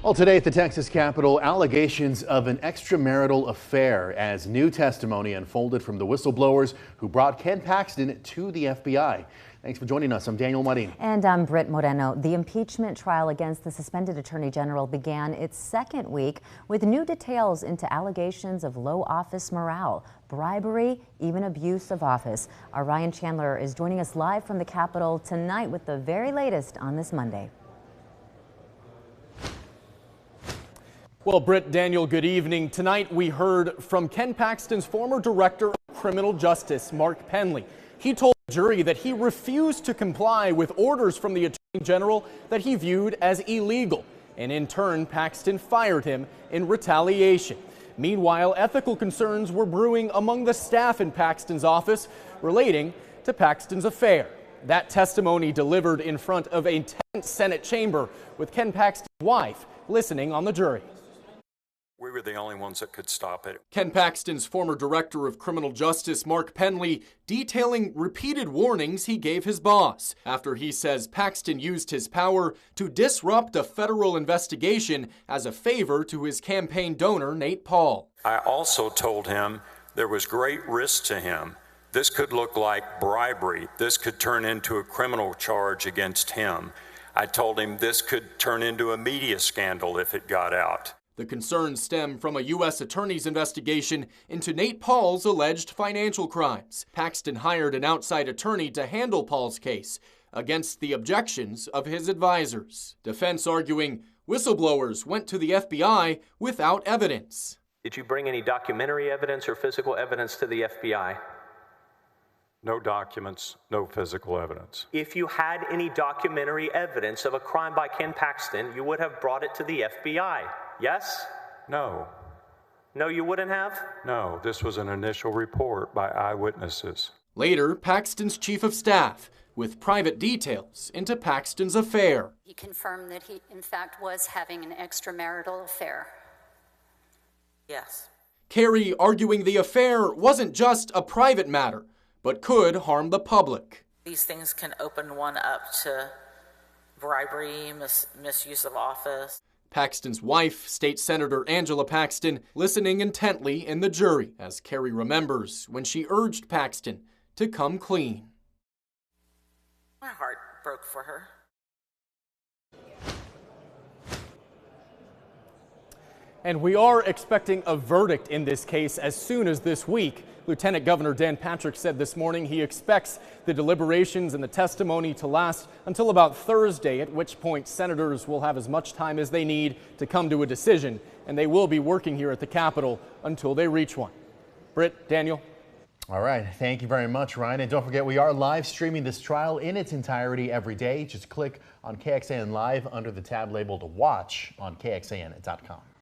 Well, today at the Texas Capitol, allegations of an extramarital affair as new testimony unfolded from the whistleblowers who brought Ken Paxton to the FBI. Thanks for joining us. I'm Daniel Marin. And I'm Britt Moreno. The impeachment trial against the suspended Attorney General began its second week with new details into allegations of low office morale, bribery, even abuse of office. Our Ryan Chandler is joining us live from the Capitol tonight with the very latest on this Monday. Well, Britt, Daniel, good evening. Tonight we heard from Ken Paxton's former director of criminal justice, Mark Penley. He told the jury that he refused to comply with orders from the Attorney General that he viewed as illegal. And in turn, Paxton fired him in retaliation. Meanwhile, ethical concerns were brewing among the staff in Paxton's office relating to Paxton's affair. That testimony delivered in front of a tense Senate chamber with Ken Paxton's wife listening on the jury. We were the only ones that could stop it. Ken Paxton's former director of criminal justice, Mark Penley, detailing repeated warnings he gave his boss after he says Paxton used his power to disrupt a federal investigation as a favor to his campaign donor, Nate Paul. I also told him there was great risk to him. This could look like bribery. This could turn into a criminal charge against him. I told him this could turn into a media scandal if it got out. The concerns stem from a U.S. attorney's investigation into Nate Paul's alleged financial crimes. Paxton hired an outside attorney to handle Paul's case against the objections of his advisors. Defense arguing whistleblowers went to the FBI without evidence. Did you bring any documentary evidence or physical evidence to the FBI? No documents, no physical evidence. If you had any documentary evidence of a crime by Ken Paxton, you would have brought it to the FBI. Yes? No. No, you wouldn't have? No, this was an initial report by eyewitnesses. Later, Paxton's chief of staff with private details into Paxton's affair. He confirmed that he, in fact, was having an extramarital affair. Yes. Kerry arguing the affair wasn't just a private matter, but could harm the public. These things can open one up to bribery, misuse of office. Paxton's wife, State Senator Angela Paxton, listening intently in the jury as Kerry remembers when she urged Paxton to come clean. My heart broke for her. And we are expecting a verdict in this case as soon as this week. Lieutenant Governor Dan Patrick said this morning he expects the deliberations and the testimony to last until about Thursday, at which point senators will have as much time as they need to come to a decision, and they will be working here at the Capitol until they reach one. Britt, Daniel. All right. Thank you very much, Ryan. And don't forget, we are live streaming this trial in its entirety every day. Just click on KXAN Live under the tab labeled Watch on KXAN.com.